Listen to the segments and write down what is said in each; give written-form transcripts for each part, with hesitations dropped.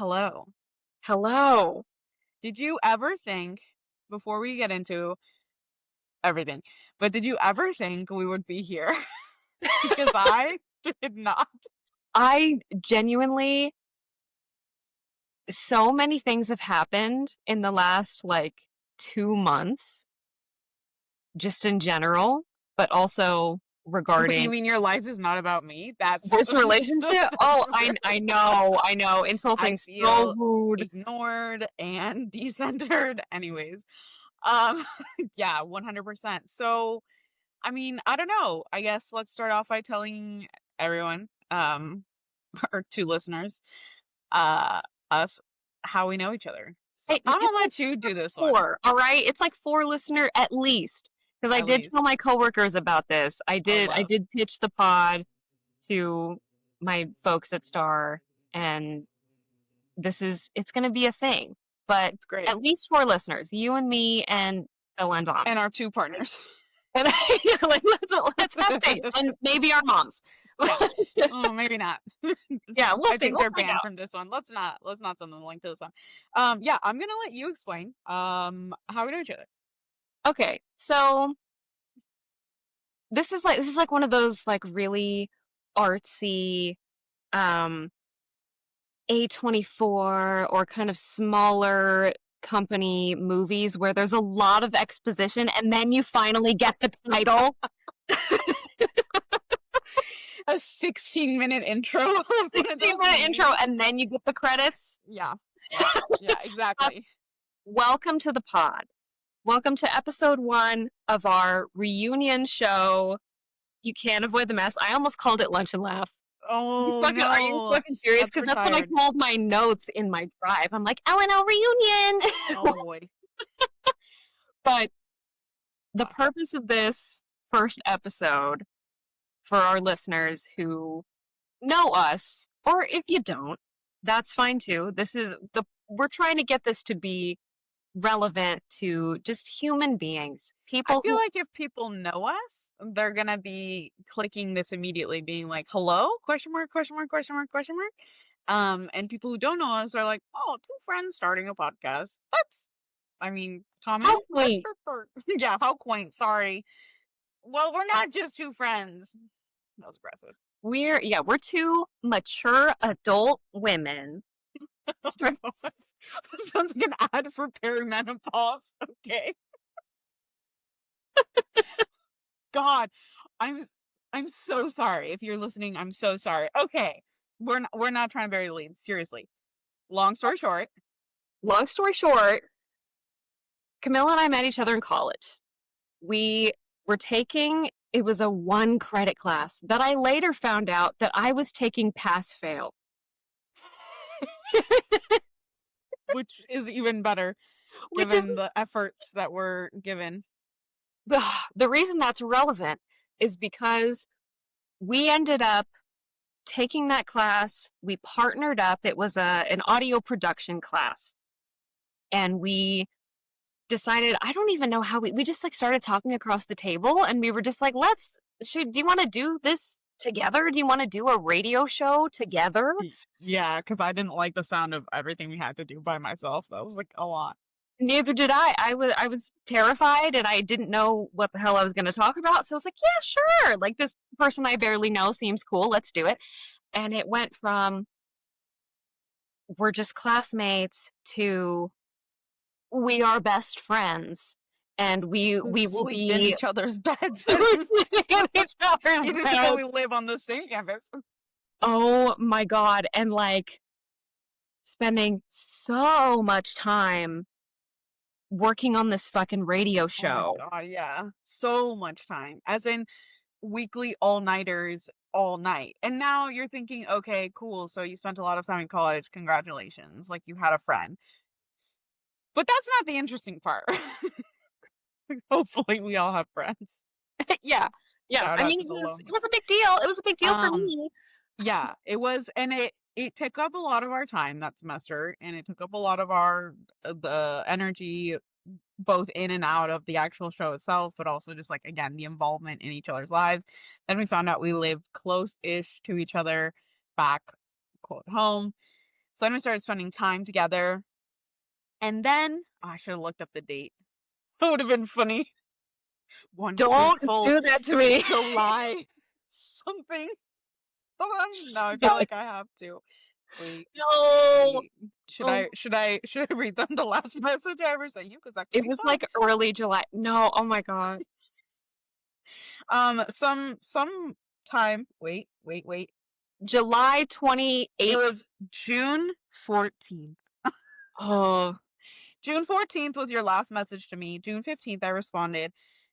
Hello. Hello. Did you ever think, before we get into everything, but did you ever think we would be here? Because I did not. I genuinely, so many things have happened in the last 2 months, just in general, but also You regarding mean your life is not about me? That's this relationship. Oh, I know, until I things go feel rude. ignored and decentered. Anyways, um, yeah, 100%. So, I mean, I don't know. I guess let's start off by telling everyone, or two listeners, uh, us how we know each other. So Hey, I'm it's gonna like let you do this one four, all right? It's like four listener at least. Because I at did tell least. my coworkers about this. I Oh, did I love. did pitch the pod to my folks at Star, and it's going to be a thing. But It's great. at least four listeners, you and me and Bill and Dom. And our two partners. And let's have faith, and maybe our moms. Yeah. Oh, maybe not. Yeah, we'll I see. think We'll they're find banned out. from this one. Let's not send them the link to this one. Yeah, I'm gonna let you explain how we know each other. Okay, so this is like one of those like really artsy um A24 or kind of smaller company movies where there's a lot of exposition and then you finally get the title. A 16-minute intro of one of 16 those minute intro movies. and then you get the credits. Yeah. Yeah. Yeah, Uh, exactly. Welcome to the pod. Welcome to episode 1 of our reunion show. You can't avoid the mess. I almost called it Lunch and Laugh. Oh Are you no. fucking serious? That's Because that's what I retired. called my notes in my drive. I'm like, LNL reunion. Oh boy. But the Uh, purpose of this first episode for our listeners who know us, or if you don't, that's fine too. We're trying to get this to be relevant to just human beings, I people feel who like if people know us, they're gonna be clicking this immediately, being like, "Hello?" Question mark? Question mark? Question mark? Question mark? And people who don't know us are like, "Oh, two friends starting a podcast." I mean, common. how quaint. Yeah, how quaint. Sorry. Well, we're not just two friends. That was aggressive. We're two mature adult women. Oh Start, God. Sounds like an ad for perimenopause. Okay. God, I'm I'm so sorry. If you're listening, I'm so sorry. Okay. We're not trying to bury the lead. Seriously. Long story short, long story short, Camilla and I met each other in college. We were taking, it was a one credit class that I later found out that I was taking pass fail, which is even better which is given the efforts that were given. the reason that's relevant is because we ended up taking that class. We partnered up. It was an audio production class. And we decided, I don't even know how we just like started talking across the table and we were just like, do you want to do this together? Do you want to do a radio show together? Yeah, because I didn't like the sound of everything we had to do by myself. That was like a lot. Neither did I. I was terrified and I didn't know what the hell I was going to talk about. So I was like, yeah, sure. Like this person I barely know seems cool. Let's do it. And it went from we're just classmates to we are best friends and We we will sleep in be each other's beds. sleeping in each other's Even though beds. we live on the same campus. Oh my God. And like spending so much time working on this fucking radio Oh my show. God, yeah. So much time. As in weekly all-nighters all night. And now you're thinking, okay, cool. So you spent a lot of time in college. Congratulations. Like you had a friend. But that's not the interesting part. Hopefully we all have friends. Yeah. Yeah. Shout I out mean to the it lone. was a big deal. It was a big deal for Um, me. yeah, it was, and it took up a lot of our time that semester, and it took up a lot of our the energy both in and out of the actual show itself, but also just like again the involvement in each other's lives. Then we found out we lived close-ish to each other back quote home. So then we started spending time together. And then I should have looked up the date. That would have been funny. One Don't fateful do that to me. July something. Hold on. No, I feel No, like I have to. Wait, no. wait. Should Oh, I should I should I read them the last message I ever sent you? Because that could it be was fun. like early July. No, oh my God. Some time. Wait. July It 28th. was June 14th. Oh, June 14th was your last message to me. June 15th, I responded.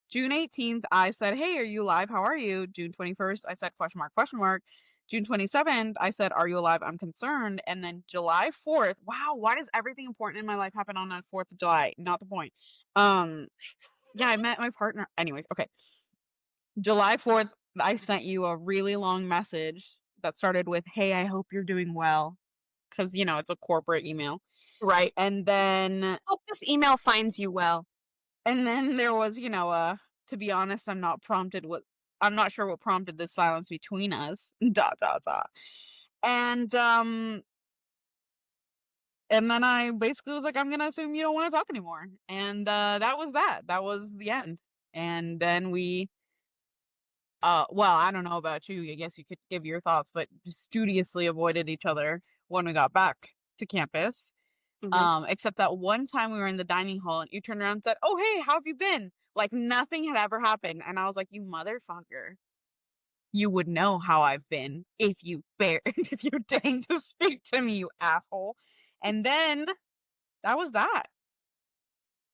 June 18th, I said, "Hey, are you alive? How are you?" June 21st, I said, question mark, question mark. June 27th, I said, "Are you alive? I'm concerned." And then July 4th, wow, why does everything important in my life happen on the 4th of July? Not the point. Um, yeah, I met my partner. Anyways, okay. July 4th, I sent you a really long message that started with, "Hey, I hope you're doing well." Because, it's a corporate email. right. And then Hope this email finds you well. there was, to be honest, I'm not sure what prompted this silence between us. Dot dot dot. And and then I basically was like, I'm gonna assume you don't want to talk anymore. And that was that. That was the end. And then we well, I don't know about you. I guess you could give your thoughts, but studiously avoided each other when we got back to campus. Hmm. Except that one time we were in the dining hall and you turned around and said, "Oh, hey, how have you been?" Like nothing had ever happened. And I was like, "You motherfucker. You would know how I've been if you if you deigned to speak to me, you asshole." And then that was that.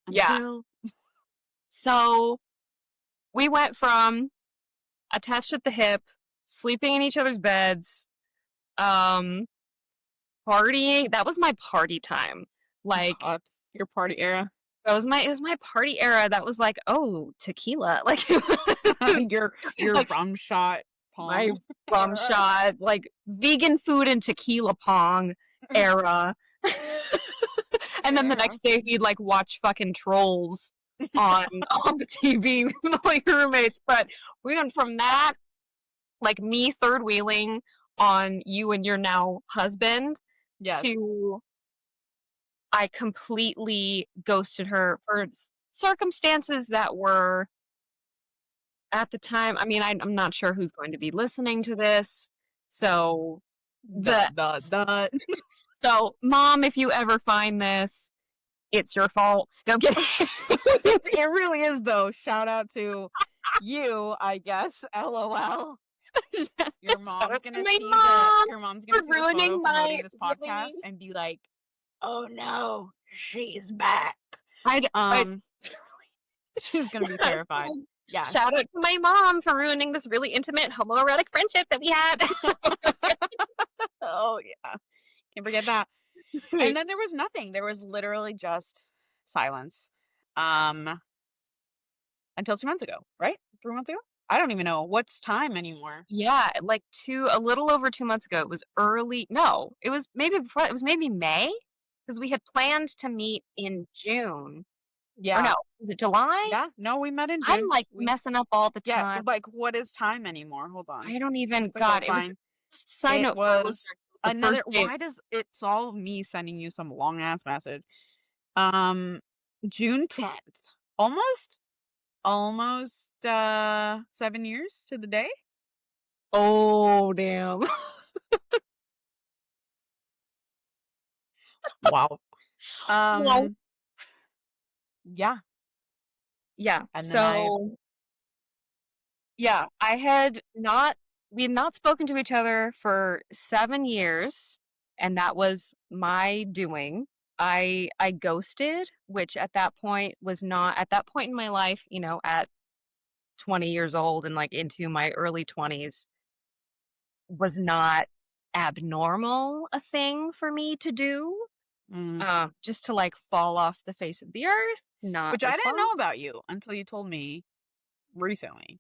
Yeah. Until So we went from attached at the hip, sleeping in each other's beds, um, partying. That was my party time. Like God, your party era. it was my party era. That was like, oh, tequila. Like your like rum shot my pong rum era. shot, like vegan food and tequila pong era. And then the Era. next day we'd like watch fucking trolls on on the TV with all your roommates. But we went from that, like me third wheeling on you and your now husband, Yes. to I completely ghosted her for circumstances that were at the time. I mean, I'm not sure who's going to be listening to this. So the Dot dot dot. so mom, if you ever find this, it's your fault. No, I'm kidding. It really is though. Shout out to you, I guess. LOL. Shout out to my mom Your mom's for gonna see the photo ruining my promoting this really. podcast and be like, "Oh no, she's back." I Um, she's gonna be terrified. so, shout Yes. out to my mom for ruining this really intimate homoerotic friendship that we had. Oh yeah. Can't forget that. And then there was nothing. There was literally just silence. Um, until 2 months ago, right? 3 months ago? I don't even know what's time anymore. Yeah, like a little over 2 months ago. It was early. No, it was maybe before. It was maybe May because we had planned to meet in June. Or Yeah. no, was it July? Yeah. No, we met in I'm June. like We messing up all the Yeah, time. like what is time anymore? Hold on. I don't even. It's like, oh, God, it was fine. just a side It note for our listeners. was It was the first another day. why does it's all me sending you some long ass message. June 10th. Almost 7 years to the day. Oh damn. Wow. Well, Um yeah, yeah. and then I So yeah, I had not we had not spoken to each other for 7 years, and that was my doing. I ghosted, which at that point was not at that point in my life, at 20 years old and like into my early 20s, was not abnormal a thing for me to do. mm, Just to like fall off the face of the earth, not which I didn't respond. know about you until you told me recently.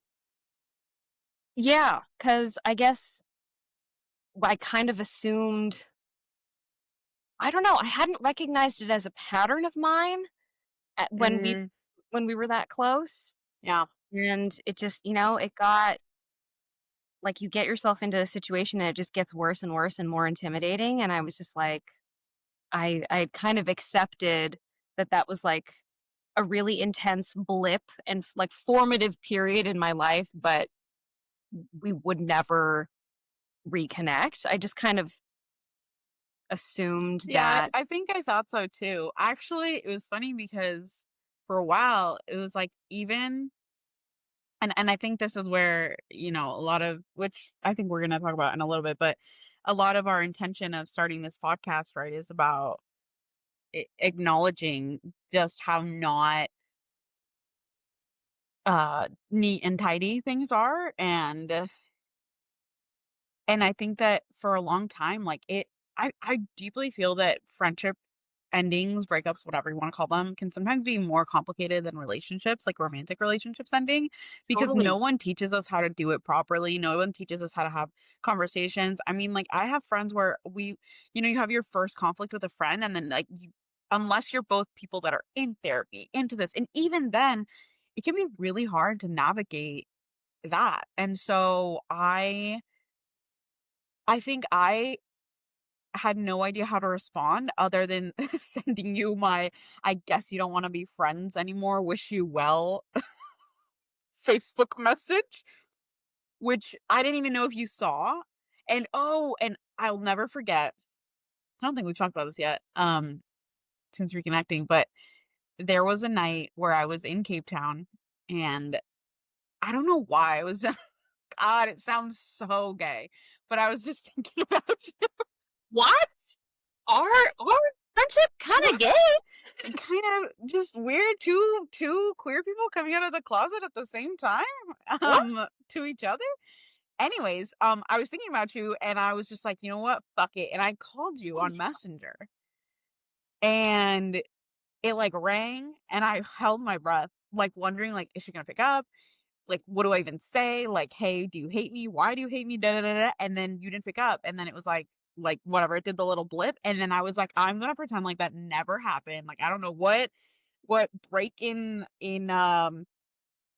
Yeah, because I guess I kind of assumed, I don't know, I hadn't recognized it as a pattern of mine at, Mm, when we were that close, yeah. and it just, it got like you get yourself into a situation and it just gets worse and worse and more intimidating. And I was just like, I kind of accepted that that was like a really intense blip and like formative period in my life, but we would never reconnect. I just kind of assumed Yeah, that. I think I thought so too. Actually, it was funny because for a while it was like even and I think this is where, a lot of which I think we're gonna talk about in a little bit, but a lot of our intention of starting this podcast, right, is about acknowledging just how not neat and tidy things are and I think that for a long time, like I deeply feel that friendship endings, breakups, whatever you want to call them, can sometimes be more complicated than relationships, like romantic relationships ending, because no Totally. one teaches us how to do it properly. No one teaches us how to have conversations. I mean, like I have friends where you have your first conflict with a friend, and then like unless you're both people that are in therapy, into this, and even then, it can be really hard to navigate that. And so I think I had no idea how to respond other than sending you my "I guess you don't wanna be friends anymore, wish you well" Facebook message, which I didn't even know if you saw. And I'll never forget, I don't think we've talked about this yet, since reconnecting, but there was a night where I was in Cape Town, and I don't know why, I was just God, it sounds so gay, but I was just thinking about you. What? Our friendship kind of gay? Kind of just weird, two queer people coming out of the closet at the same time, What? to each other. Anyways, I was thinking about you and I was just like, "You know what? Fuck it." And I called you Oh, on Messenger and it like rang and I held my breath, like wondering like, is she gonna pick up? Like, what do I even say? Like, "Hey, do you hate me? Why do you hate me?" Da da da da. And then you didn't pick up. And then it was like whatever, it did the little blip. And then I was like, I'm gonna pretend like that never happened. Like, I don't know what break in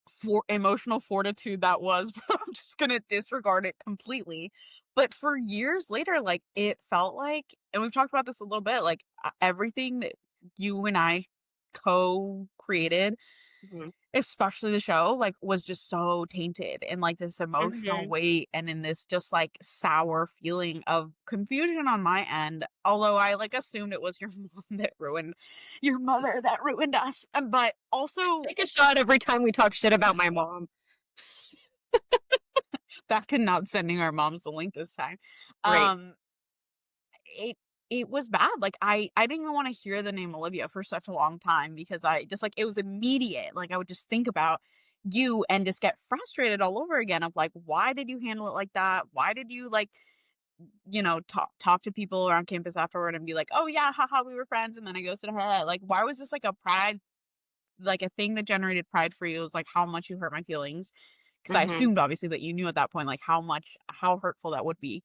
for emotional fortitude that was, but I'm just gonna disregard it completely. But for years later, like it felt like, and we've talked about this a little bit, like everything that you and I co-created, mhm. especially the show, like, was just so tainted in, like, this emotional Mhm. weight and in this just, like, sour feeling of confusion on my end, although I, like, assumed it was your mom that ruined your mother that ruined us, but also Take a shot every time we talk shit about my mom. back to not sending our moms the link this time. Great. Um, it it was bad, like, I didn't even wanna hear the name Olivia for such a long time because I just, like, it was immediate, like, I would just think about you and just get frustrated all over again of, like, why did you handle it like that? Why did you, like, talk to people around campus afterward and be like, "Oh, yeah, haha, we were friends," and then I ghosted her, like, why was this, like, a pride like, a thing that generated pride for you? It was, like, how much you hurt my feelings, because I Mhm. assumed, obviously, that you knew at that point, like, how hurtful that would be.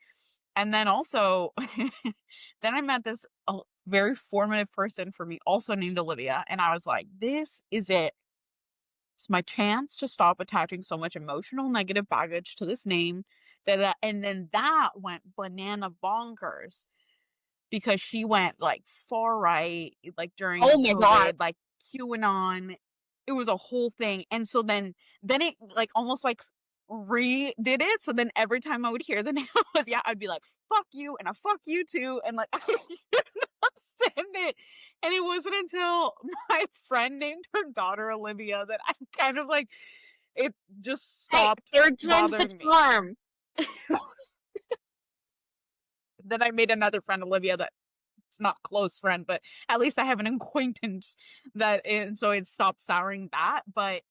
And then also, then I met this very formative person for me, also named Olivia, and I was like, "This is it. It's my chance to stop attaching so much emotional negative baggage to this name." And then that went banana bonkers because she went like far right, like Oh during my god. COVID, like QAnon. It was a whole thing. And so then it like almost like redid it. So then every time I would hear the name Olivia, I'd be like, fuck you and a fuck you too. And like I could not stand it. And it wasn't until my friend named her daughter Olivia that I kind of like it just Hey, stopped third time's the bothering me. charm. Then I made another friend Olivia that it's not close friend, but at least I have an acquaintance that and so it stopped souring that. But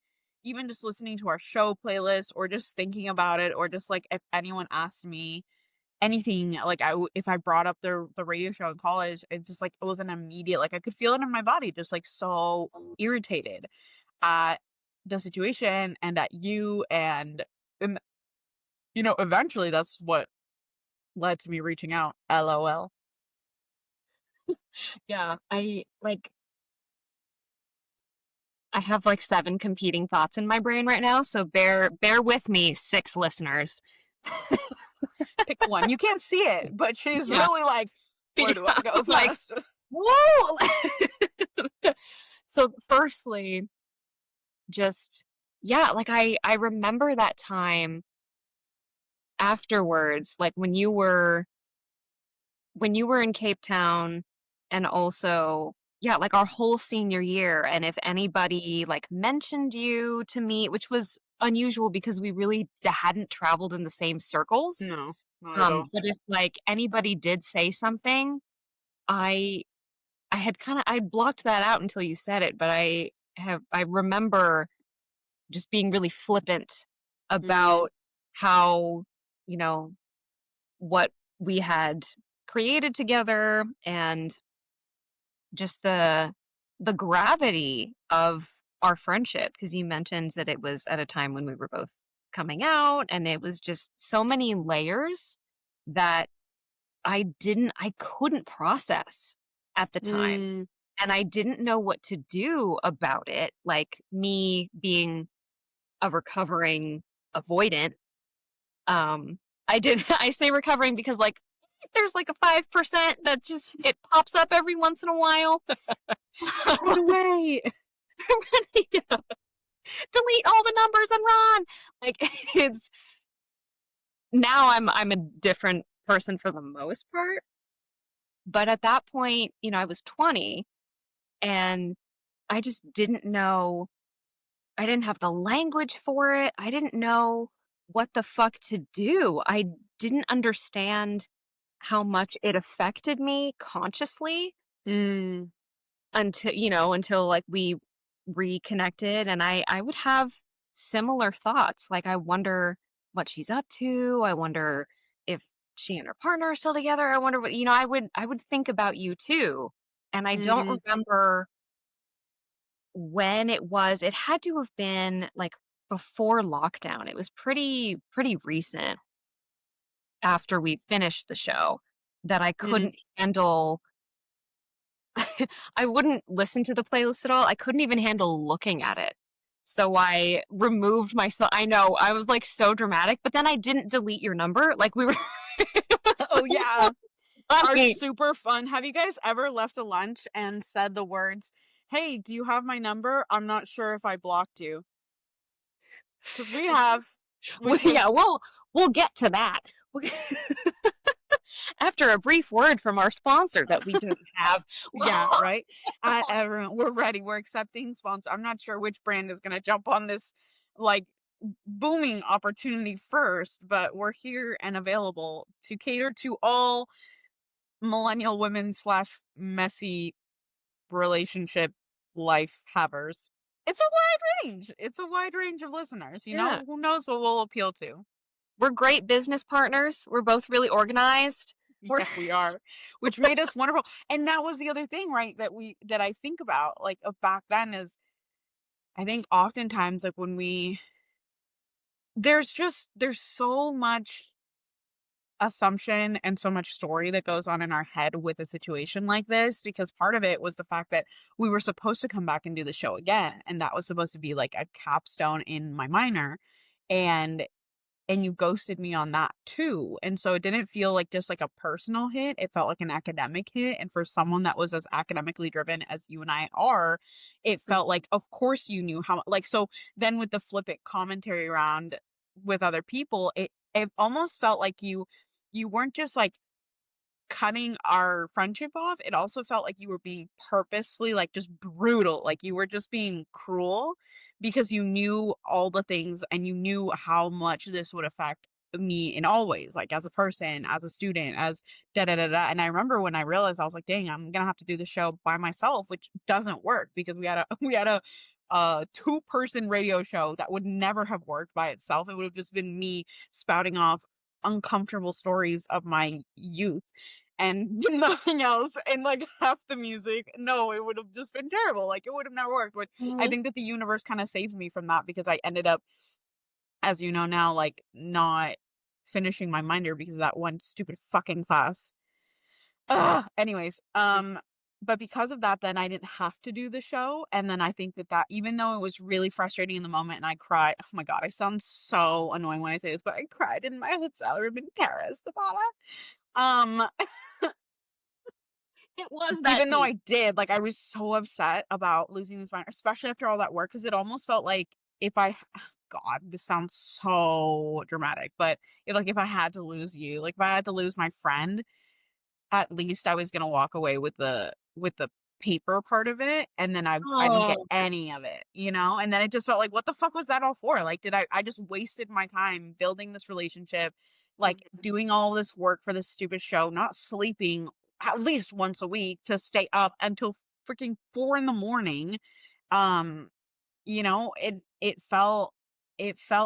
even just listening to our show playlist or just thinking about it or just like if anyone asked me anything, like if I brought up the radio show in college, it just like it was an immediate like I could feel it in my body, just like so irritated at the situation and at you and eventually that's what led to me reaching out. LOL. Yeah, I have like seven competing thoughts in my brain right now, so bear with me, six listeners. Pick one. You can't see it, but she's Yeah. really like, Yeah. where do I go I'm like, first? whoa. So firstly, just yeah, like I remember that time afterwards, like when you were in Cape Town and also yeah, like our whole senior year and if anybody like mentioned you to me, which was unusual because we really hadn't traveled in the same circles. No, not at all. But if like anybody did say something, I I had kind of I blocked that out until you said it, but I remember just being really flippant Mm, about how, you know, what we had created together and just the gravity of our friendship because you mentioned that it was at a time when we were both coming out and it was just so many layers that I couldn't process at the time mm, and I didn't know what to do about it, like me being a recovering avoidant. um I did I say recovering because like there's like a 5% that just it pops up every once in a while. run away. Yeah. Delete all the numbers and run. Like it's now I'm a different person for the most part, but at that point, you know, I was 20 and I just didn't know. I didn't have the language for it. I didn't know what the fuck to do. I didn't understand how much it affected me consciously Mm, until, you know, until like we reconnected and I would have similar thoughts. Like I wonder what she's up to. I wonder if she and her partner are still together. I wonder what, you know, I would think about you too. And I don't mm-hmm, remember when it was. It had to have been like before lockdown. It was pretty recent after we finished the show that I mm. couldn't handle. I wouldn't listen to the playlist at all. I couldn't even handle looking at it. So I removed myself. I know, I was like so dramatic, but then I didn't delete your number. Like we were it was so Oh yeah, are funny. super fun. Have you guys ever left a lunch and said the words, "Hey, do you have my number? I'm not sure if I blocked you." Because we have, Well, which yeah, was we'll get to that. After a brief word from our sponsor that we don't have. yeah, right. Everyone, we're ready. We're accepting sponsor. I'm not sure which brand is going to jump on this like booming opportunity first, but we're here and available to cater to all millennial women slash messy relationship life havers. It's a wide range. It's a wide range of listeners. You Yeah. know, who knows what we'll appeal to? We're great business partners. We're both really organized. We're Yeah, we are, which made us wonderful. And that was the other thing, right? That I think about, like, of back then is I think oftentimes, like, when there's so much assumption and so much story that goes on in our head with a situation like this, because part of it was the fact that we were supposed to come back and do the show again, and that was supposed to be like a capstone in my minor. And you ghosted me on that too. And so it didn't feel like just like a personal hit. It felt like an academic hit. And for someone that was as academically driven as you and I are, it felt like, of course, you knew how, like, so then with the flippant commentary around with other people, it almost felt like you weren't just like cutting our friendship off. It also felt like you were being purposefully, like, just brutal, like, you were just being cruel because you knew all the things and you knew how much this would affect me in all ways, like, as a person, as a student, as da da da da. And I remember when I realized, I was like, "Dang, I'm gonna have to do the show by myself," which doesn't work because we had a we had a two-person radio show that would never have worked by itself. It would have just been me spouting off uncomfortable stories of my youth and nothing else, and like half the music. No, it would have just been terrible. Like, it would have never worked. But I Mhm. think that the universe kind of saved me from that because I ended up, as you know now, like, not finishing my minor because of that one stupid fucking class. Anyways, but because of that, then I didn't have to do the show, and then I think that even though it was really frustrating in the moment and I cried, oh my god, I sound so annoying when I say this, but I cried in my hotel room in Paris, Savannah. Um, It was that even though deep. I did, like, I was so upset about losing this minor, especially after all that work, because it almost felt like if I God, this sounds so dramatic, but if I had to lose you, like, if I had to lose my friend, at least I was gonna walk away with the paper part of it, and then I didn't get Oh. any of it, you know? And then it just felt like, what the fuck was that all for? Like, did I just wasted my time building this relationship, like, Mhm, doing all this work for this stupid show, not sleeping at least once a week to stay up until freaking 4 in the morning. Um, it felt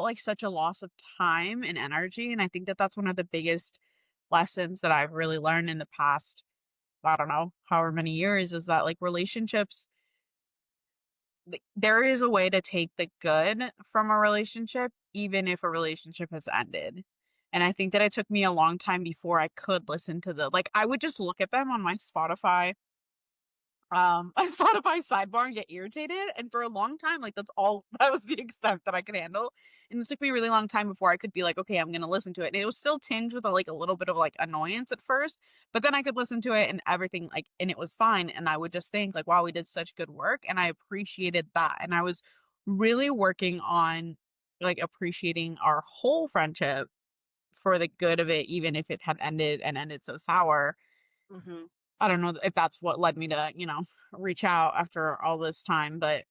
like such a loss of time and energy, and I think that that's one of the biggest lessons that I've really learned in the past, I don't know, however many years, is that, like, relationships, there is a way to take the good from a relationship, even if a relationship has ended. And I think that it took me a long time before I could listen to I would just look at them on my Spotify, a Spotify sidebar and get irritated, and for a long time, like, that's all that was the extent that I could handle, and it took me a really long time before I could be like, "Okay, I'm gonna listen to it," and it was still tinged with, a little bit of, like, annoyance at first, but then I could listen to it and everything, like, and it was fine, and I would just think, like, "Wow, we did such good work," and I appreciated that, and I was really working on, like, appreciating our whole friendship for the good of it, even if it had ended so sour. mhm. I don't know if that's what led me to, reach out after all this time, but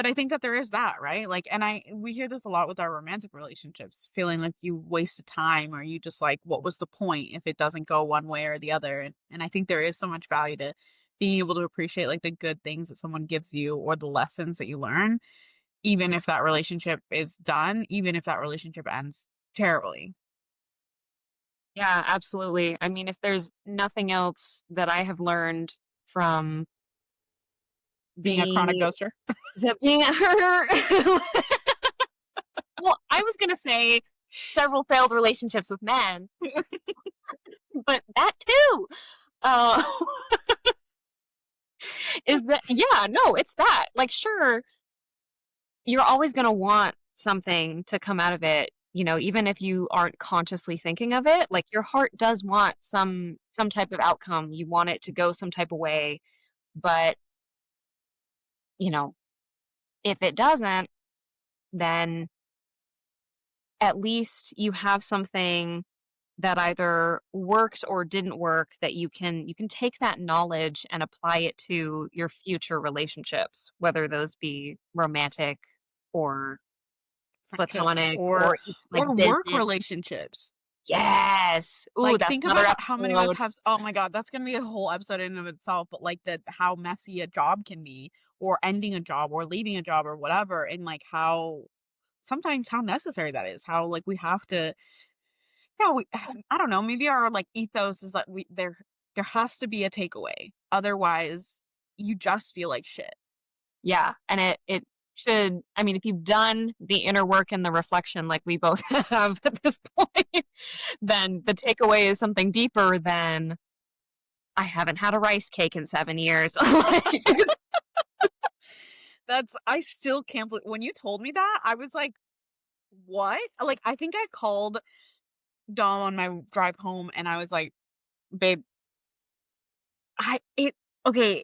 I think that there is that, right? Like, and we hear this a lot with our romantic relationships, feeling like you wasted time, or you just, like, what was the point if it doesn't go one way or the other? And I think there is so much value to being able to appreciate, like, the good things that someone gives you or the lessons that you learn, even Mhm. if that relationship is done, even if that relationship ends terribly. Yeah, absolutely. I mean, if there's nothing else that I have learned from Being a chronic being ghoster. being her well, I was gonna say several failed relationships with men, but that too, uh, is that yeah, no, it's that. Like, sure, you're always gonna want something to come out of it, even if you aren't consciously thinking of it, like, your heart does want some type of outcome. You want it to go some type of way, but, you know, if it doesn't, then at least you have something that either worked or didn't work that you can take that knowledge and apply it to your future relationships, whether those be romantic or Friendships platonic or or even like work business. relationships. Yes. Ooh, Like, that's think another about how many of us episode. have oh my god, that's gonna be a whole episode in and of itself, but, like, how messy a job can be, or ending a job, or leaving a job, or whatever, and, like, how sometimes how necessary that is, how, like, we have to yeah, we I don't know, maybe our, like, ethos is that there has to be a takeaway, otherwise, you just feel like shit. Yeah, and it should, I mean, if you've done the inner work and the reflection like we both have at this point, then the takeaway is something deeper than I haven't had a rice cake in 7 years. Like, I still can't believe when you told me that, I was like, "What?" Like, I think I called Dom on my drive home, and I was like, "Babe, I it okay,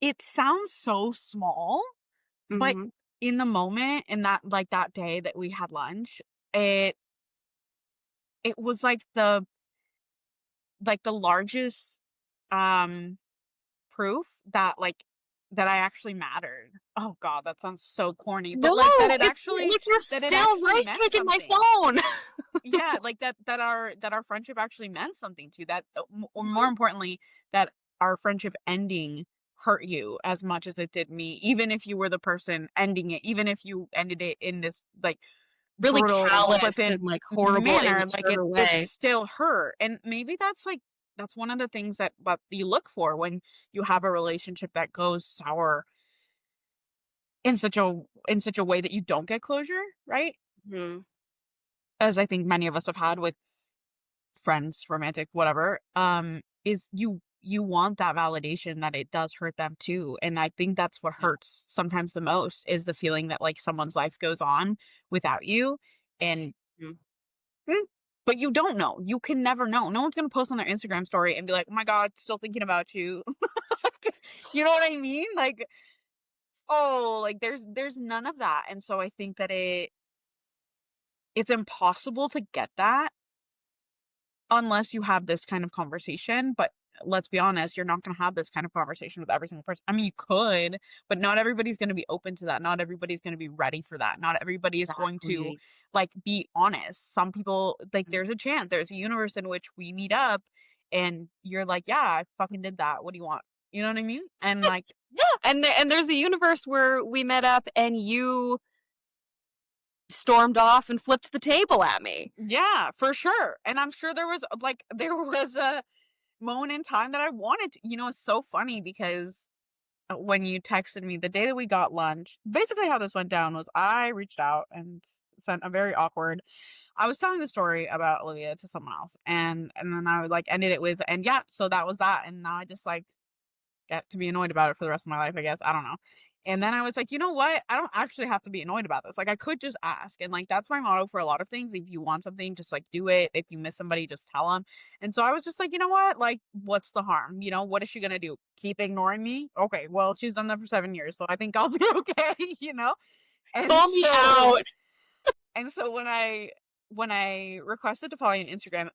it sounds so small, but mhm. in the moment, in that day that we had lunch, it it was like the largest, um, proof that, that I actually mattered. Oh god, that sounds so corny, but, No, like, it's like you're that it still actually rice meant caking my something. phone. Yeah, like, that our friendship actually meant something to that, or more importantly, that our friendship ending hurt you as much as it did me, even if you were the person ending it, even if you ended it in this, like, Really brutal, callous flippant and, like, horrible, manner, like, immature it way. still hurt, and maybe that's one of the things that you look for when you have a relationship that goes sour in such a way that you don't get closure, right? Mhm. As I think many of us have had with friends, romantic, whatever, is you want that validation that it does hurt them too, and I think that's what Yeah. hurts sometimes the most is the feeling that, like, someone's life goes on without you, and Mhm. mm, but you don't know. You can never know. No one's gonna post on their Instagram story and be like, "Oh my god, still thinking about you." You know what I mean? Like, oh, like, there's none of that, and so I think that it's impossible to get that unless you have this kind of conversation, but let's be honest, you're not gonna have this kind of conversation with every single person. I mean, you could, but not everybody's gonna be open to that. Not everybody's gonna be ready for that. Not everybody is going to, Exactly. like, be honest. Some people like, Mhm. there's a chance, there's a universe in which we meet up and you're like, "Yeah, I fucking did that. What do you want?" You know what I mean? And, like, Yeah, and there's a universe where we met up and you stormed off and flipped the table at me. yeah, for sure. And I'm sure there was, like, there was a moment in time that I wanted to, it's so funny because when you texted me the day that we got lunch, basically how this went down was I reached out and sent a very awkward. I was telling the story about Olivia to someone else, and then I would like ended it with, and yeah, so that was that, and now I just like get to be annoyed about it for the rest of my life, I guess. I don't know. And then I was like, you know what? I don't actually have to be annoyed about this. Like, I could just ask. And like, that's my motto for a lot of things. If you want something, just like do it. If you miss somebody, just tell them. And so I was just like, you know what? Like, what's the harm? What is she going to do? Keep ignoring me? Okay. Well, she's done that for 7 years. So I think I'll be okay? And Call me so out. and so when I requested to follow you on Instagram,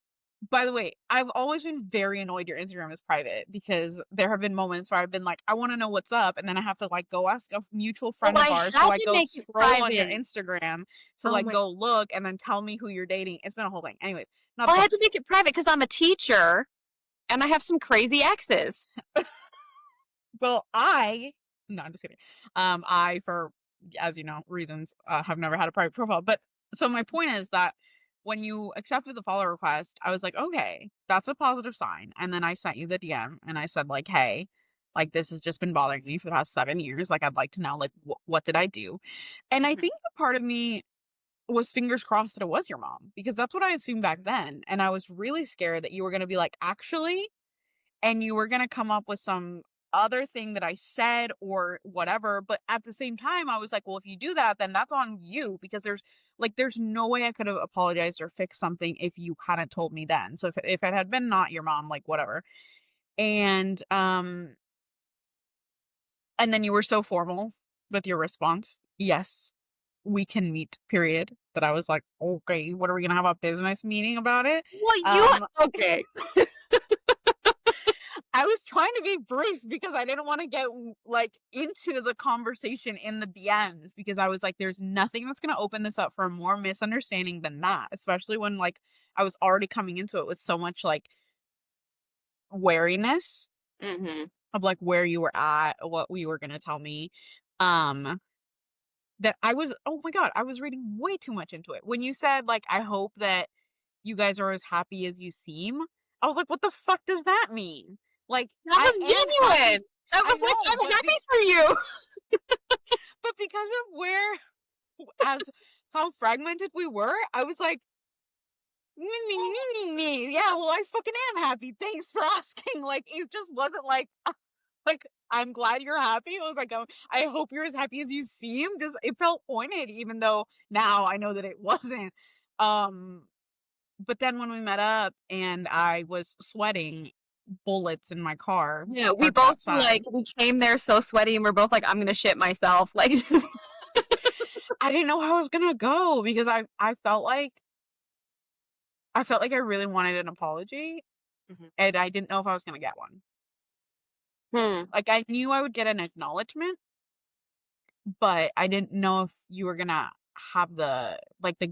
by the way, I've always been very annoyed your Instagram is private because there have been moments where I've been like, I want to know what's up, and then I have to like go ask a mutual Well, friend of I ours to had like to go make it scroll on your private. Instagram to Oh like my go look and then tell me who you're dating. It's been a whole thing. Anyway, not the Well, I point. had to make it private because I'm a teacher and I have some crazy exes. Well, no, I'm just kidding. For as you know, reasons, have never had a private profile. But so my point is that when you accepted the follow request, I was like, okay, that's a positive sign. And then I sent you the DM and I said, like, hey, like this has just been bothering me for the past 7 years. Like, I'd like to know, like, what did I do? And I Mhm. think a part of me was fingers crossed that it was your mom because that's what I assumed back then. And I was really scared that you were going to be like, actually, and you were gonna come up with some other thing that I said or whatever, but at the same time, I was like, "Well, if you do that, then that's on you because there's no way I could have apologized or fixed something if you hadn't told me then." So if it had been not your mom, like, whatever. And, and then you were so formal with your response, "Yes, we can meet, period." That I was like, "Okay, what are we gonna have a business meeting about it?" Well, you Um okay. I was trying to be brief because I didn't want to get like into the conversation in the DMs because I was like, there's nothing that's going to open this up for more misunderstanding than that, especially when like I was already coming into it with so much like wariness Mhm. of like where you were at, what you were going to tell me. Um, that I was, oh my God, I was reading way too much into it. When you said, like, I hope that you guys are as happy as you seem, I was like, what the fuck does that mean? Like, That I was am happy. genuine. That I was like, know, I'm happy for you. but because of as how fragmented we were, I was like, "Nee, nee, nee, nee, nee. Yeah, well, I fucking am happy. Thanks for asking." Like, it just wasn't like, like, I'm glad you're happy. It was like, I hope you're as happy as you seem. Just it felt pointed, even though now I know that it wasn't. Um, but then when we met up and I was sweating bullets in my car Yeah, we parked both were outside, like, we came there so sweaty and we're both like, I'm gonna shit myself. Like, just, I didn't know how I was gonna go because I felt like I really wanted an apology, Mhm. and I didn't know if I was gonna get one. Hmm. Like, I knew I would get an acknowledgement, but I didn't know if you were gonna have the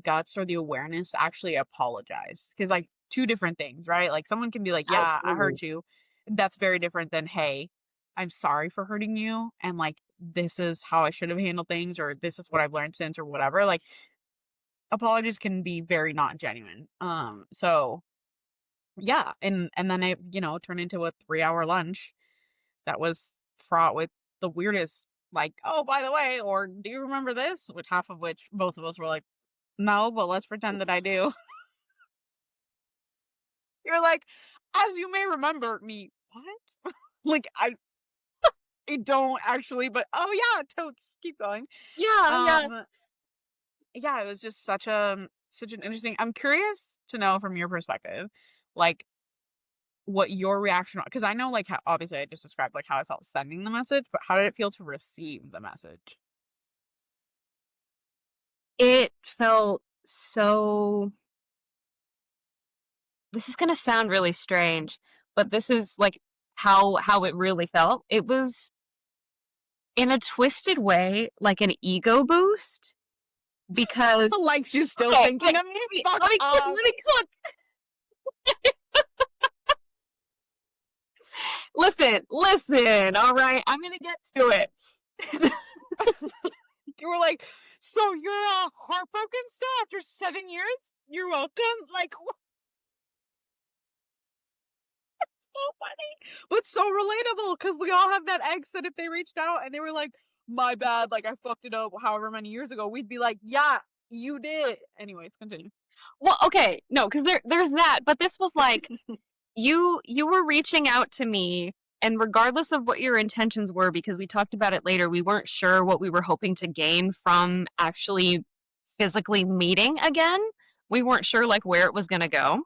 guts or the awareness to actually apologize. Because like, 2 different things, right? Like, someone can be like, "Yeah, I Absolutely. hurt you." That's very different than, "Hey, I'm sorry for hurting you, and, like, this is how I should have handled things," or, "This is what I've learned since," or whatever. Like, apologies can be very not genuine. So yeah, and then it, turned into a 3-hour lunch that was fraught with the weirdest, like, "Oh, by the way," or, "Do you remember this?" With half of which both of us were like, "No, but let's pretend that I do." You're like, "As you may remember," me what? Like, I don't actually, but oh yeah, totes, keep going. Yeah, yeah. Um, yeah, it was just such an interesting I'm curious to know from your perspective, like, what your reaction because I know, like, how obviously I just described, like, how I felt sending the message, but how did it feel to receive the message? It felt so this is gonna sound really strange, but this is, like, how it really felt. It was, in a twisted way, like an ego boost because Like, she's still okay, thinking wait, of me? wait, Fuck off. let me cook. Listen, all right? I'm gonna get to it. You were like, "So you're, heartbroken still after 7 years? You're welcome." Like, so funny, but so relatable because we all have that ex that if they reached out and they were like, "My bad, like, I fucked it up however many years ago," we'd be like, "Yeah, you did." Anyways, continue. Well, okay, no, because there's that, but this was like you were reaching out to me, and regardless of what your intentions were, because we talked about it later, we weren't sure what we were hoping to gain from actually physically meeting again. We weren't sure like where it was going to go.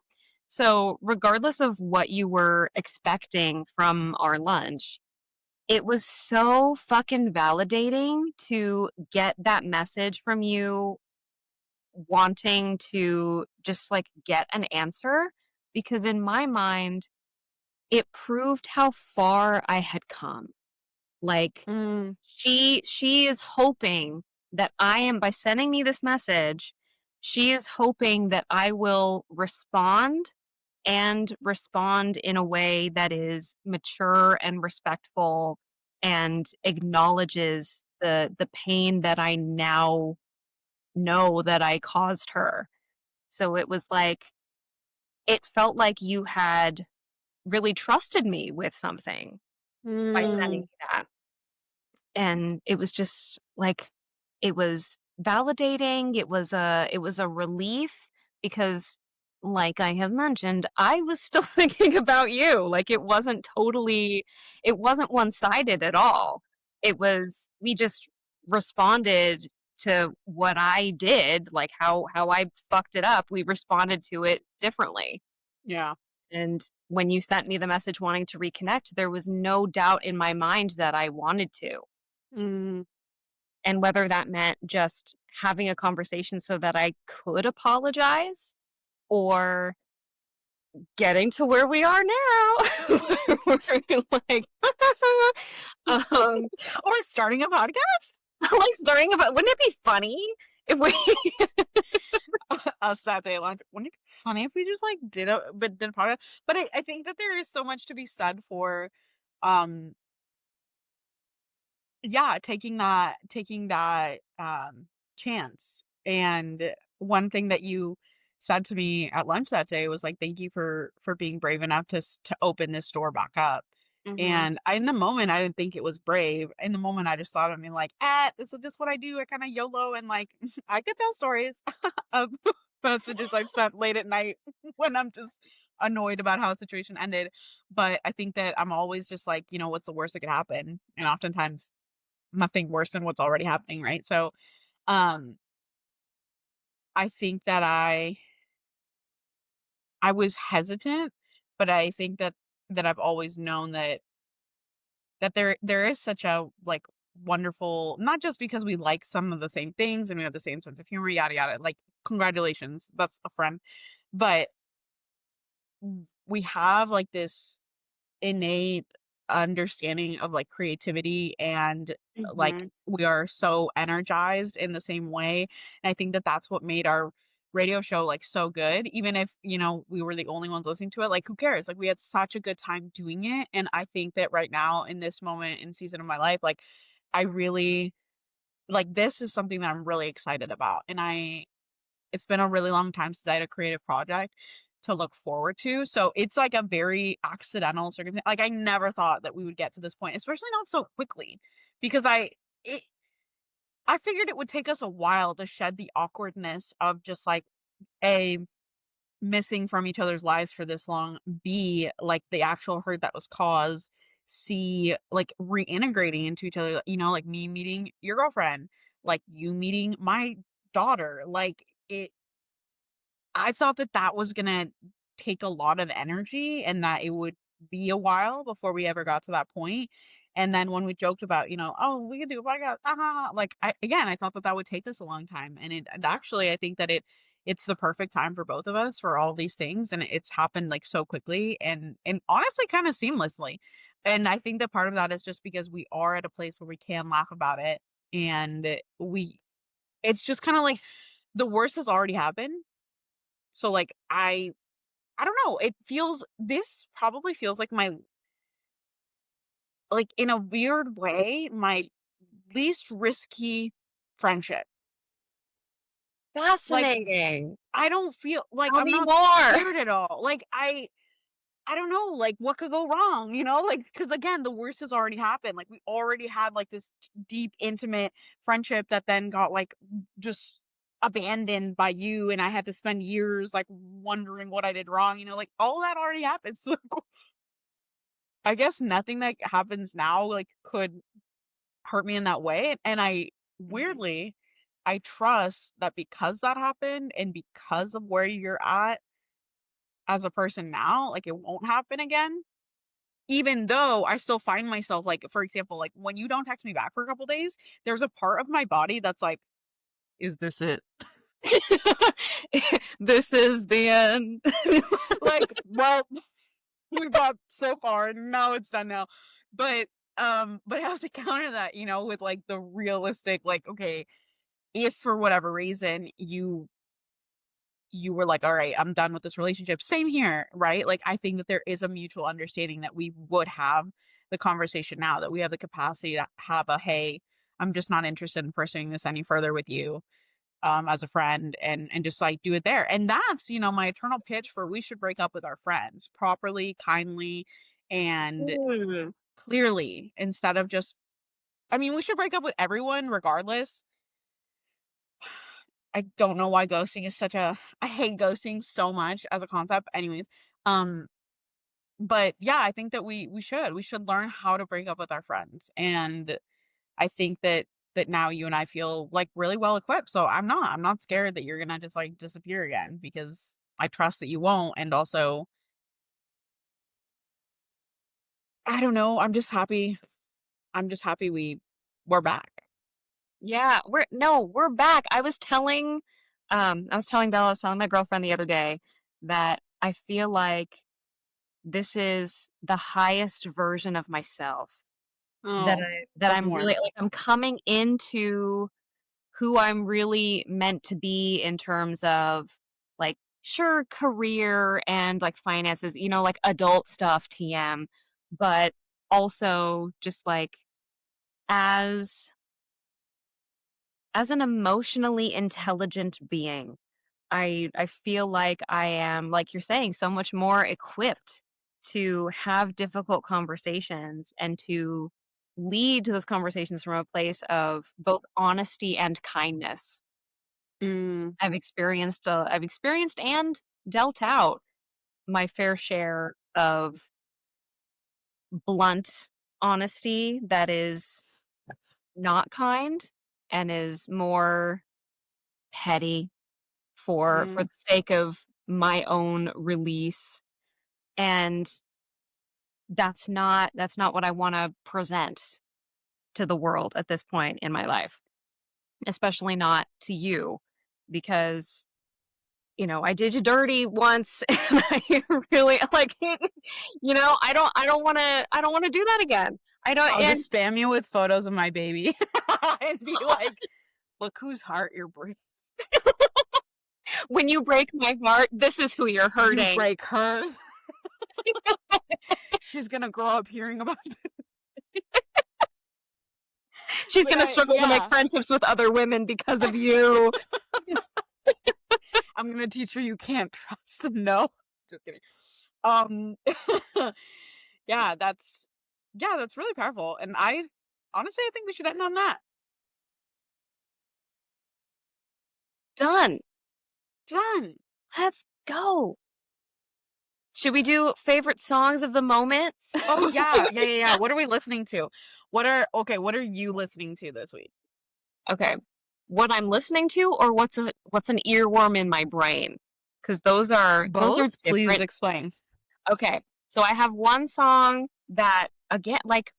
So regardless of what you were expecting from our lunch, it was so fucking validating to get that message from you wanting to just like get an answer, because in my mind it proved how far I had come. Like Mm, she is hoping that I am by sending me this message, she is hoping that I will respond and respond in a way that is mature and respectful and acknowledges the pain that I now know that I caused her. So it was like it felt like you had really trusted me with something by sending mm, me that. And it was just like it was validating, it was a relief because like I have mentioned, I was still thinking about you. Like it wasn't one-sided at all. It was we just responded to what I did, like how I fucked it up. We responded to it differently. yeah. And when you sent me the message wanting to reconnect, there was no doubt in my mind that I wanted to. Mm, And whether that meant just having a conversation so that I could apologize or getting to where we are now. We're like, um, or starting a podcast? like starting about, wouldn't it be funny if we, Us that day at lunch. Wouldn't it be funny if we just, like, did a podcast? But I think that there is so much to be said for, um yeah, taking that, chance, and one thing that you said to me at lunch that day was, like, "Thank you for being brave enough to open this door back up," hmm and in the moment, I didn't think it was brave. In the moment, I just thought of me like, this is just what I do. I kinda YOLO and, like, I could tell stories of messages I've sent late at night when I'm just annoyed about how a situation ended, but I think that I'm always just like, "What's the worst that could happen?" And oftentimes nothing worse than what's already happening, right? So, um, I think that I was hesitant, but I think that I've always known that there is such a, like, wonderful not just because we like some of the same things and we have the same sense of humor, yada yada, like, congratulations, that's a friend, but we have, like, this innate understanding of, like, creativity and, like, hmm we are so energized in the same way, and I think that that's what made our radio show, like, so good, even if, we were the only ones listening to it, like, who cares? Like, we had such a good time doing it, and I think that right now in this moment and season of my life, like, I really like, this is something that I'm really excited about, and I it's been a really long time since I had a creative project to look forward to, so it's like a very accidental circumstance. Like, I never thought that we would get to this point, especially not so quickly, because it I figured it would take us a while to shed the awkwardness of just, like, a missing from each other's lives for this long, B, like the actual hurt that was caused, C, like reintegrating into each other, like me meeting your girlfriend, like you meeting my daughter, like I thought that that was gonna take a lot of energy and that it would be a while before we ever got to that point. And then when we joked about, "Oh, we could do a podcast," like I thought that that would take us a long time, and actually, I think that it's the perfect time for both of us for all these things, and it's happened like so quickly and honestly kind of seamlessly. And I think that part of that is just because we are at a place where we can laugh about it, and it's just kind of like the worst has already happened. So like I don't know, this probably feels like in a weird way, my least risky friendship. Like, Fascinating. I don't feel like Tell I'm me not more. scared at all. Like, I don't know, like, what could go wrong, Like, because again, the worst has already happened. Like, we already had, like, this deep, intimate friendship that then got, like, just abandoned by you, and I had to spend years, like, wondering what I did wrong, like, all that already happened. So, I guess nothing that happens now, like, could hurt me in that way, and Mhm. weirdly, I trust that because that happened and because of where you're at as a person now, like, it won't happen again, even though I still find myself, like, for example, like, when you don't text me back for a couple days, there's a part of my body that's like, "Is this it?" This is the end. Like, well, we got so far, and now it's done now. But, but I have to counter that, with, like, the realistic, like, okay, if for whatever reason you were like, "All right, I'm done with this relationship." Same here, right? Like, I think that there is a mutual understanding that we would have the conversation now, that we have the capacity to have a, "Hey, I'm just not interested in pursuing this any further with you, as a friend," and just, like, do it there. And that's, my eternal pitch for we should break up with our friends properly, kindly, and Mm. clearly instead of just I mean, we should break up with everyone regardless. I don't know why ghosting is such a I hate ghosting so much as a concept anyways. Um, but yeah, I think that we should learn how to break up with our friends. And I think that now you and I feel like really well equipped. So I'm not scared that you're going to just like disappear again because I trust that you won't. And also, I don't know, I'm just happy we're back. Yeah, we're back. I was telling Bella, I was telling my girlfriend the other day that I feel like this is the highest version of myself Oh, that tell me I'm more. really like I'm coming into who I'm really meant to be in terms of like sure career and like finances, like adult stuff TM, but also just like as as an emotionally intelligent being. I feel like I am, like you're saying, so much more equipped to have difficult conversations and to lead to those conversations from a place of both honesty and kindness. Mm, I've experienced and dealt out my fair share of blunt honesty that is not kind and is more petty for mm, the sake of my own release, and that's not what I wanna present to the world at this point in my life, especially not to you, because, I did you dirty once, and I really like, I don't wanna do that again. I don't I'll and just spam you with photos of my baby and be like, "Look whose heart you're breaking." when you break my heart, this is who you're You hurting. break hers. She's gonna grow up hearing about it. She's But gonna I struggle to make yeah. friendships with other women because of you. I'm gonna teach her you can't trust them. No. Just kidding. Um yeah, that's really powerful. And I think we should end on that. Done. Done. Let's go. Should we do favorite songs of the moment? Oh yeah. What are we listening to? What are you listening to this week? Okay. What I'm listening to or what's an earworm in my brain? Because those are Both? Please different. explain. Okay. So I have one song that again, like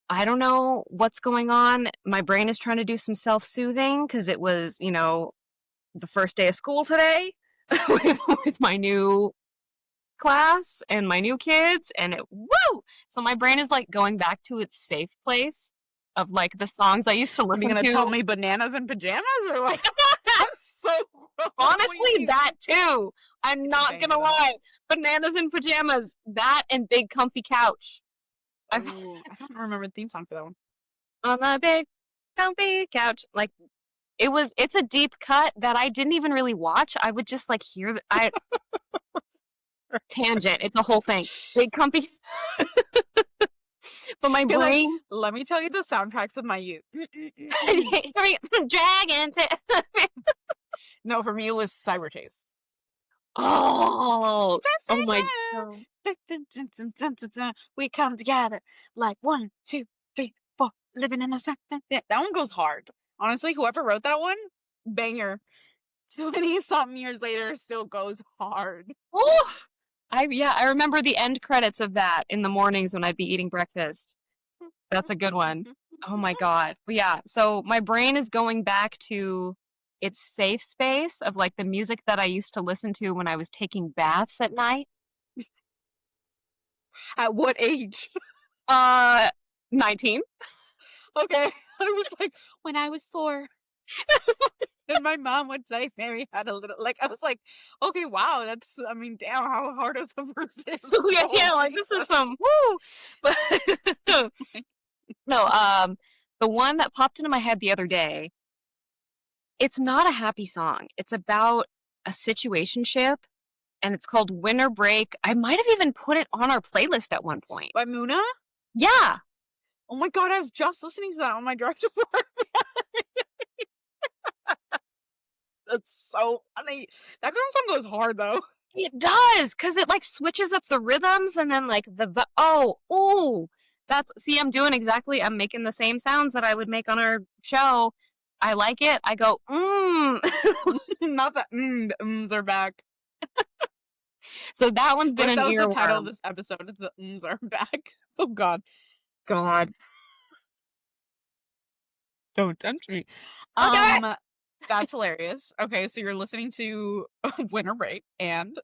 I don't know what's going on. My brain is trying to do some self-soothing because it was, the first day of school today with my new class and my new kids and woo! So my brain is like going back to its safe place of like the songs I used to What are you listen gonna tell to. me bananas and pajamas or like I'm so wrong. What do you Honestly, mean? that too. I'm You can not bang gonna it out. lie. Bananas and pajamas, that and big comfy couch. I Oh, I don't remember the theme song for that one. on the big comfy couch. Like it's a deep cut that I didn't even really watch. I would just like hear I tangent. It's a whole thing. Big comfy but my You're like, brain let me tell you the soundtracks of my youth. dragon No, for me it was Cyber Chase. oh oh my god. We come together like 1, 2, 3, 4, living in a sun. That one goes hard. Honestly, whoever wrote that one, banger. So many something years later, still goes hard. Oh, I remember the end credits of that in the mornings when I'd be eating breakfast. That's a good one. Oh my god. But yeah, so my brain is going back to its safe space of like the music that I used to listen to when I was taking baths at night. At what age? Uh 19. Okay, I was like, when I was 4. And my mom would say Mary had a little like I was like, okay, wow, that's I mean, damn, how hard was the first day of Yeah, school? yeah, like this is Jesus. some woo. But no, the one that popped into my head the other day, it's not a happy song. It's about a situationship and it's called Winter Break. I might have even put it on our playlist at one point. By Muna? Yeah. Oh my god, I was just listening to that on my drive to work. That's so funny. That girl song goes hard though. It does, because it like switches up the rhythms and then like oh, that's see, I'm making the same sounds that I would make on our show. I like it. I go, Not that the ums are back. So that one's What been if an that was the title of earworm. this episode? The ums are back. Oh god. God. Don't tempt me. Okay. Um that's hilarious. Okay, so you're listening to Winter Break and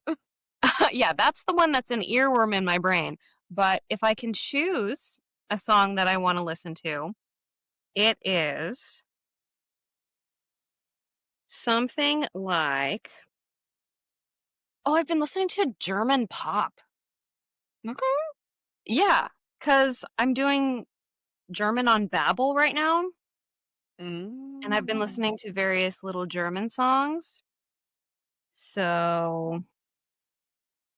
Yeah, that's the one that's an earworm in my brain. But if I can choose a song that I want to listen to, it is something like, oh, I've been listening to German pop. okay. Yeah, because I'm doing German on Babbel right now, and I've been Mm. listening to various little German songs. So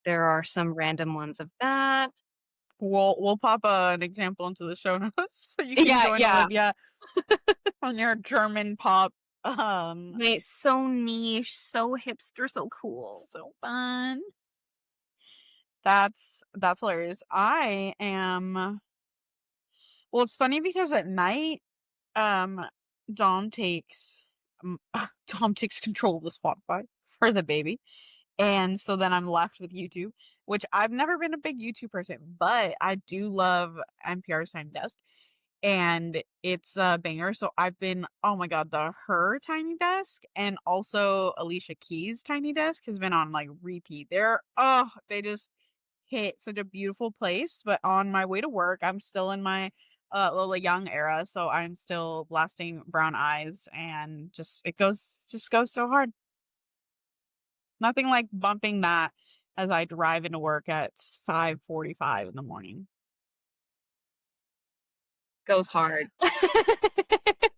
there are some random ones of that. We'll pop an example into the show notes so you can Yeah, join yeah. Olivia on your German pop. Um, Right, so niche, so hipster, so cool. so fun. That's hilarious. I am well, it's funny because at night, um, Dom takes Dom takes control of the Spotify for the baby. And so then I'm left with YouTube, which I've never been a big YouTube person, but I do love NPR's Tiny Desk. And it's a banger. So I've been, oh my god, the Her Tiny Desk and also Alicia Keys' Tiny Desk has been on like repeat. They just hit such a beautiful place. But on my way to work, I'm still in my Lola Young era, so I'm still blasting Brown Eyes, and just goes so hard. Nothing like bumping that as I drive into work at 5:45 in the morning. Goes hard.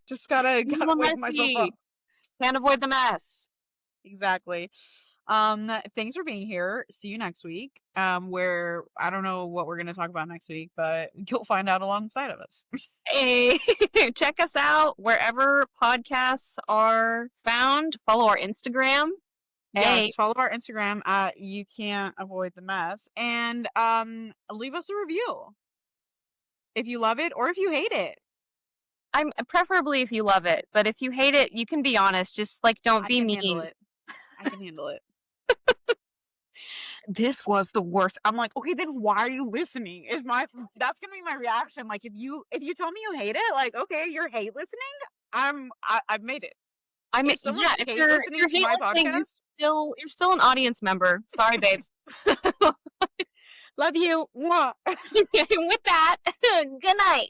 Just gotta Little wake myself up. messy. Can't avoid the mess. Exactly. Thanks for being here. See you next week. Where I don't know what we're gonna talk about next week, but you'll find out alongside of us. Hey, check us out wherever podcasts are found. Follow our Instagram. Hey, Yes, follow our Instagram at You Can't Avoid the Mess, and leave us a review if you love it or if you hate it. I'm preferably if you love it, but if you hate it, you can be honest. Just like don't I be can handle mean. it. I can handle it. This was the worst. I'm like, okay, then why are you listening? Is my That's gonna be my reaction. Like if you tell me you hate it, like okay, you're hate listening. I've made it. I mean, If someone's yeah, hate if listening you're to hate my listening, podcast, you're still an audience member. Sorry, babes. love you. Mwah. With that, good night.